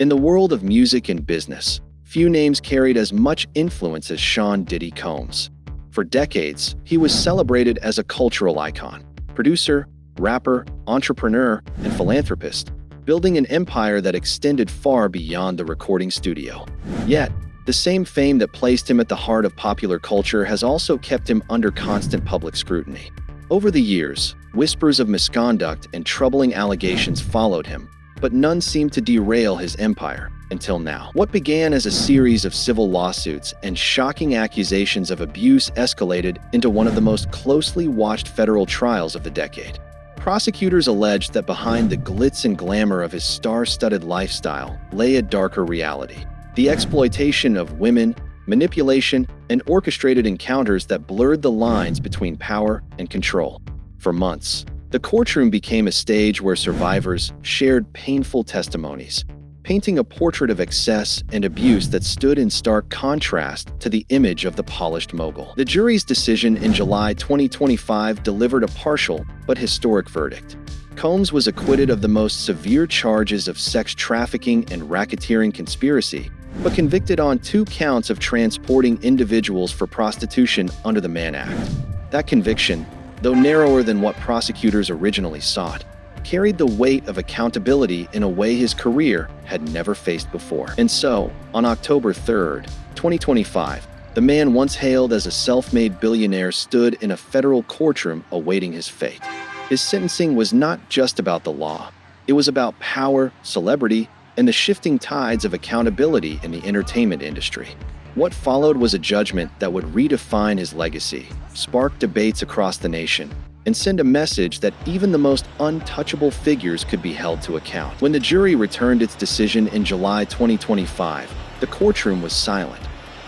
In the world of music and business, few names carried as much influence as Sean "Diddy" Combs. For decades, he was celebrated as a cultural icon, producer, rapper, entrepreneur, and philanthropist, building an empire that extended far beyond the recording studio. Yet, the same fame that placed him at the heart of popular culture has also kept him under constant public scrutiny. Over the years, whispers of misconduct and troubling allegations followed him, but none seemed to derail his empire until now. What began as a series of civil lawsuits and shocking accusations of abuse escalated into one of the most closely watched federal trials of the decade. Prosecutors alleged that behind the glitz and glamour of his star-studded lifestyle lay a darker reality: the exploitation of women, manipulation, and orchestrated encounters that blurred the lines between power and control. For months, the courtroom became a stage where survivors shared painful testimonies, painting a portrait of excess and abuse that stood in stark contrast to the image of the polished mogul. The jury's decision in July 2025 delivered a partial but historic verdict. Combs was acquitted of the most severe charges of sex trafficking and racketeering conspiracy, but convicted on 2 counts of transporting individuals for prostitution under the Mann Act. That conviction, though narrower than what prosecutors originally sought, carried the weight of accountability in a way his career had never faced before. And so, on October 3, 2025, the man once hailed as a self-made billionaire stood in a federal courtroom awaiting his fate. His sentencing was not just about the law. It was about power, celebrity, and the shifting tides of accountability in the entertainment industry. What followed was a judgment that would redefine his legacy, spark debates across the nation, and send a message that even the most untouchable figures could be held to account. When the jury returned its decision in July 2025, the courtroom was silent.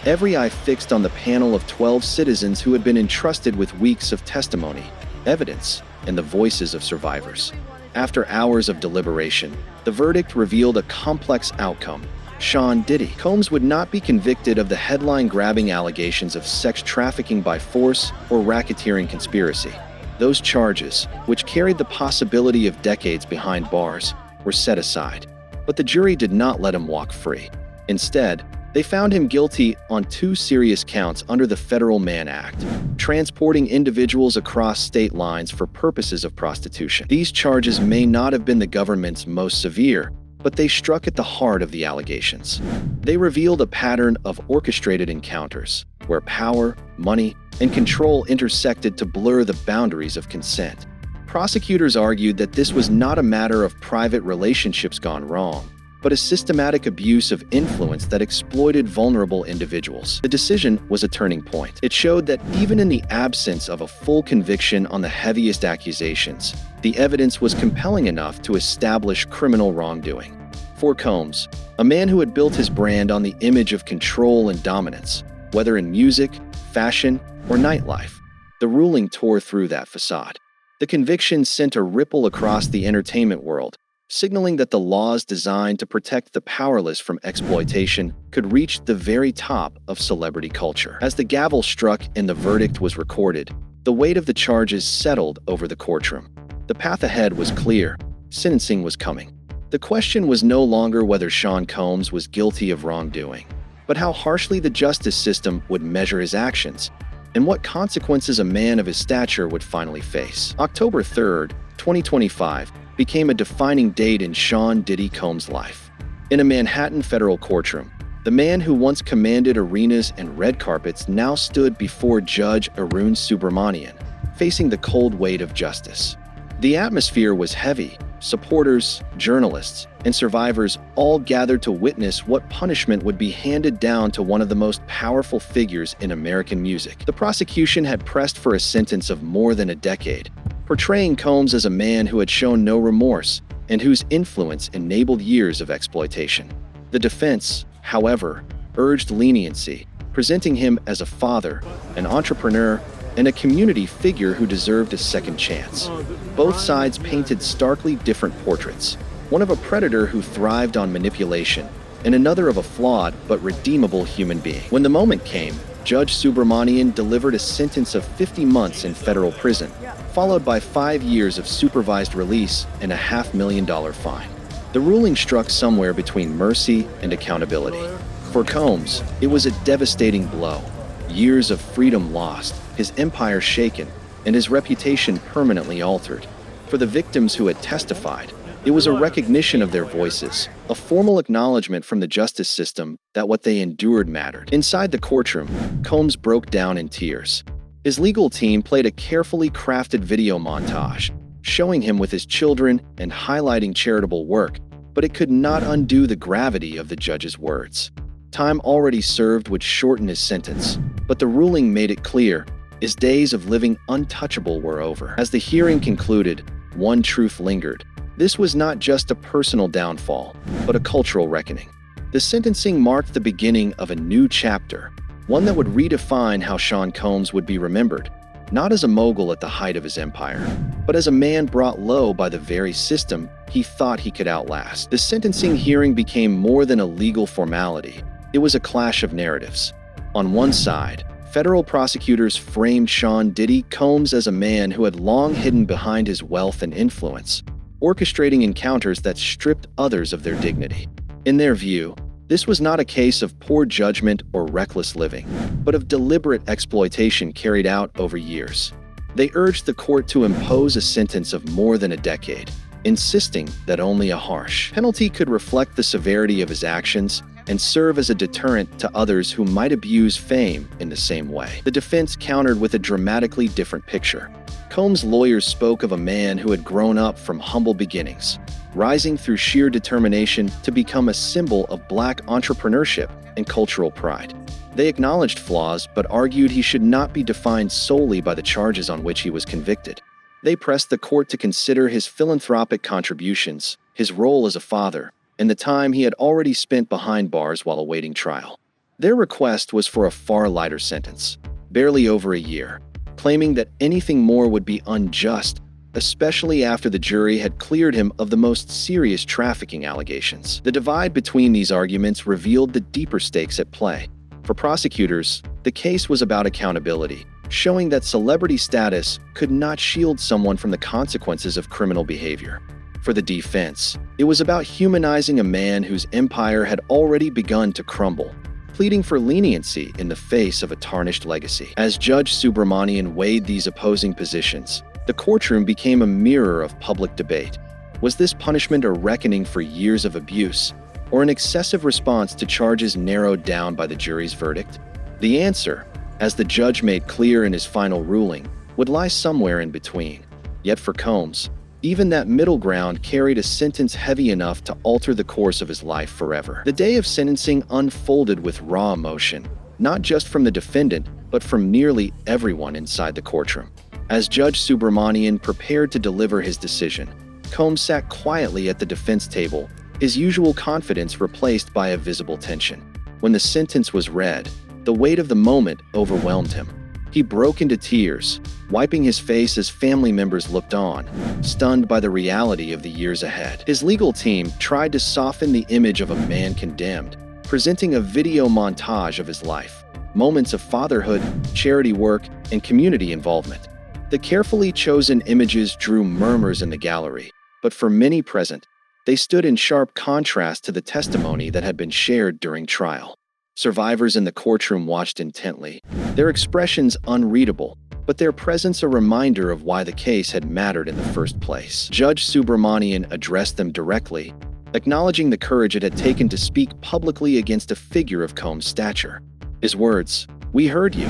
Every eye fixed on the panel of 12 citizens who had been entrusted with weeks of testimony, evidence, and the voices of survivors. After hours of deliberation, the verdict revealed a complex outcome. Sean "Diddy" Combs would not be convicted of the headline-grabbing allegations of sex trafficking by force or racketeering conspiracy. Those charges, which carried the possibility of decades behind bars, were set aside. But the jury did not let him walk free. Instead, they found him guilty on 2 serious counts under the federal Mann Act: transporting individuals across state lines for purposes of prostitution. These charges may not have been the government's most severe, but they struck at the heart of the allegations. They revealed a pattern of orchestrated encounters, where power, money, and control intersected to blur the boundaries of consent. Prosecutors argued that this was not a matter of private relationships gone wrong, but a systematic abuse of influence that exploited vulnerable individuals. The decision was a turning point. It showed that even in the absence of a full conviction on the heaviest accusations, the evidence was compelling enough to establish criminal wrongdoing. For Combs, a man who had built his brand on the image of control and dominance, whether in music, fashion, or nightlife, the ruling tore through that facade. The conviction sent a ripple across the entertainment world, signaling that the laws designed to protect the powerless from exploitation could reach the very top of celebrity culture. As the gavel struck and the verdict was recorded, the weight of the charges settled over the courtroom. The path ahead was clear. Sentencing was coming. The question was no longer whether Sean Combs was guilty of wrongdoing, but how harshly the justice system would measure his actions, and what consequences a man of his stature would finally face. October 3, 2025, became a defining date in Sean "Diddy" Combs' life. In a Manhattan federal courtroom, the man who once commanded arenas and red carpets now stood before Judge Arun Subramanian, facing the cold weight of justice. The atmosphere was heavy. Supporters, journalists, and survivors all gathered to witness what punishment would be handed down to one of the most powerful figures in American music. The prosecution had pressed for a sentence of more than a decade, portraying Combs as a man who had shown no remorse and whose influence enabled years of exploitation. The defense, however, urged leniency, presenting him as a father, an entrepreneur, and a community figure who deserved a second chance. Both sides painted starkly different portraits, one of a predator who thrived on manipulation, and another of a flawed but redeemable human being. When the moment came, Judge Subramanian delivered a sentence of 50 months in federal prison, followed by 5 years of supervised release and a $500,000 fine. The ruling struck somewhere between mercy and accountability. For Combs, it was a devastating blow. Years of freedom lost, his empire shaken, and his reputation permanently altered. For the victims who had testified, it was a recognition of their voices, a formal acknowledgement from the justice system that what they endured mattered. Inside the courtroom, Combs broke down in tears. His legal team played a carefully crafted video montage, showing him with his children and highlighting charitable work, but it could not undo the gravity of the judge's words. Time already served would shorten his sentence, but the ruling made it clear his days of living untouchable were over. As the hearing concluded, one truth lingered. This was not just a personal downfall, but a cultural reckoning. The sentencing marked the beginning of a new chapter, one that would redefine how Sean Combs would be remembered, not as a mogul at the height of his empire, but as a man brought low by the very system he thought he could outlast. The sentencing hearing became more than a legal formality. It was a clash of narratives. On one side, federal prosecutors framed Sean Diddy Combs as a man who had long hidden behind his wealth and influence, orchestrating encounters that stripped others of their dignity. In their view, this was not a case of poor judgment or reckless living, but of deliberate exploitation carried out over years. They urged the court to impose a sentence of more than a decade, insisting that only a harsh penalty could reflect the severity of his actions and serve as a deterrent to others who might abuse fame in the same way. The defense countered with a dramatically different picture. Combs' lawyers spoke of a man who had grown up from humble beginnings, rising through sheer determination to become a symbol of Black entrepreneurship and cultural pride. They acknowledged flaws but argued he should not be defined solely by the charges on which he was convicted. They pressed the court to consider his philanthropic contributions, his role as a father, and the time he had already spent behind bars while awaiting trial. Their request was for a far lighter sentence, barely over a year, claiming that anything more would be unjust, especially after the jury had cleared him of the most serious trafficking allegations. The divide between these arguments revealed the deeper stakes at play. For prosecutors, the case was about accountability, showing that celebrity status could not shield someone from the consequences of criminal behavior. For the defense, it was about humanizing a man whose empire had already begun to crumble, pleading for leniency in the face of a tarnished legacy. As Judge Subramanian weighed these opposing positions, the courtroom became a mirror of public debate. Was this punishment a reckoning for years of abuse, or an excessive response to charges narrowed down by the jury's verdict? The answer, as the judge made clear in his final ruling, would lie somewhere in between. Yet for Combs, even that middle ground carried a sentence heavy enough to alter the course of his life forever. The day of sentencing unfolded with raw emotion, not just from the defendant, but from nearly everyone inside the courtroom. As Judge Subramanian prepared to deliver his decision, Combs sat quietly at the defense table, his usual confidence replaced by a visible tension. When the sentence was read, the weight of the moment overwhelmed him. He broke into tears, wiping his face as family members looked on, stunned by the reality of the years ahead. His legal team tried to soften the image of a man condemned, presenting a video montage of his life, moments of fatherhood, charity work, and community involvement. The carefully chosen images drew murmurs in the gallery, but for many present, they stood in sharp contrast to the testimony that had been shared during trial. Survivors in the courtroom watched intently, their expressions unreadable, but their presence a reminder of why the case had mattered in the first place. Judge Subramanian addressed them directly, acknowledging the courage it had taken to speak publicly against a figure of Combs' stature. His words, "We heard you,"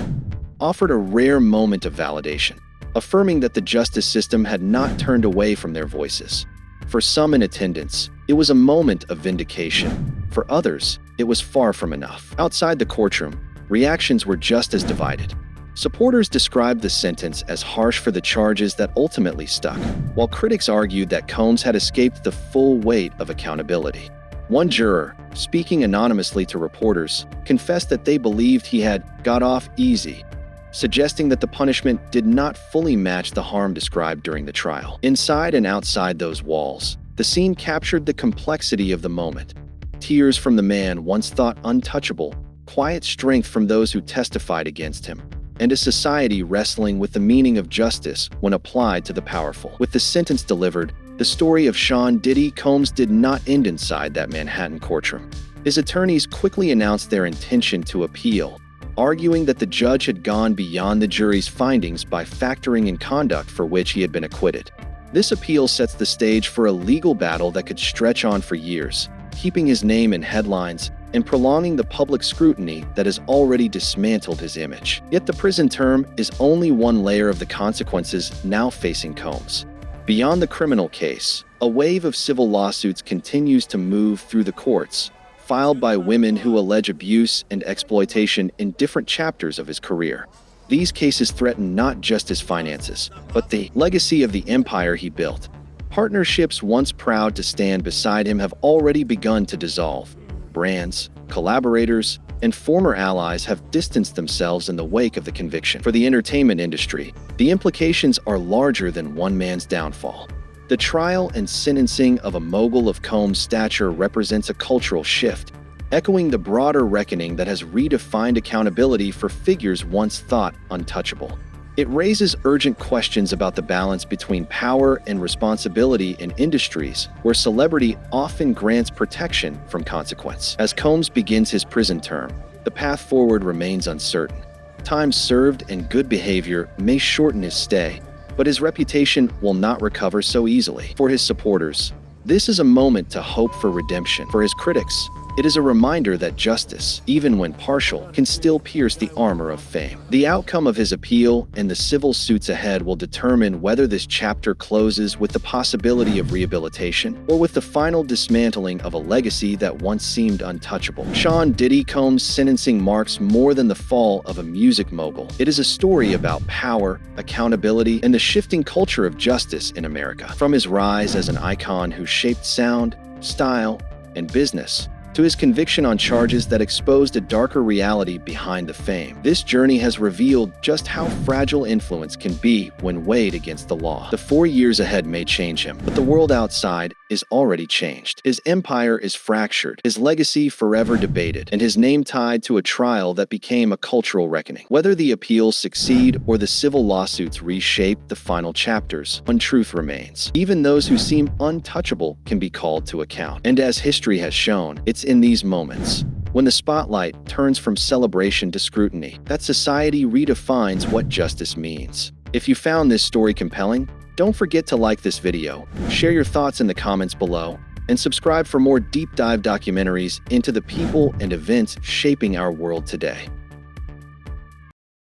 offered a rare moment of validation, affirming that the justice system had not turned away from their voices. For some in attendance, it was a moment of vindication. For others, it was far from enough. Outside the courtroom, reactions were just as divided. Supporters described the sentence as harsh for the charges that ultimately stuck, while critics argued that Combs had escaped the full weight of accountability. One juror, speaking anonymously to reporters, confessed that they believed he had got off easy, suggesting that the punishment did not fully match the harm described during the trial. Inside and outside those walls, the scene captured the complexity of the moment. Tears from the man once thought untouchable, quiet strength from those who testified against him, and a society wrestling with the meaning of justice when applied to the powerful. With the sentence delivered, The story of Sean Diddy Combs did not end inside that Manhattan courtroom. His attorneys quickly announced their intention to appeal, arguing that the judge had gone beyond the jury's findings by factoring in conduct for which he had been acquitted. This appeal sets the stage for a legal battle that could stretch on for years, keeping his name in headlines and prolonging the public scrutiny that has already dismantled his image. Yet the prison term is only one layer of the consequences now facing Combs. Beyond the criminal case, a wave of civil lawsuits continues to move through the courts, filed by women who allege abuse and exploitation in different chapters of his career. These cases threaten not just his finances, but the legacy of the empire he built. Partnerships once proud to stand beside him have already begun to dissolve. Brands, collaborators, and former allies have distanced themselves in the wake of the conviction. For the entertainment industry, the implications are larger than one man's downfall. The trial and sentencing of a mogul of Combs' stature represents a cultural shift, echoing the broader reckoning that has redefined accountability for figures once thought untouchable. It raises urgent questions about the balance between power and responsibility in industries where celebrity often grants protection from consequence. As Combs begins his prison term, the path forward remains uncertain. Time served and good behavior may shorten his stay, but his reputation will not recover so easily. For his supporters, this is a moment to hope for redemption. For his critics, it is a reminder that justice, even when partial, can still pierce the armor of fame. The outcome of his appeal and the civil suits ahead will determine whether this chapter closes with the possibility of rehabilitation or with the final dismantling of a legacy that once seemed untouchable. Sean Diddy Combs' sentencing marks more than the fall of a music mogul. It is a story about power, accountability, and the shifting culture of justice in America. From his rise as an icon who shaped sound, style, and business, to his conviction on charges that exposed a darker reality behind the fame. This journey has revealed just how fragile influence can be when weighed against the law. The 4 years ahead may change him, but the world outside is already changed. His empire is fractured, his legacy forever debated, and his name tied to a trial that became a cultural reckoning. Whether the appeals succeed or the civil lawsuits reshape the final chapters, one truth remains. Even those who seem untouchable can be called to account. And as history has shown, it's in these moments, when the spotlight turns from celebration to scrutiny, that society redefines what justice means. If you found this story compelling, don't forget to like this video, share your thoughts in the comments below, and subscribe for more deep dive documentaries into the people and events shaping our world today.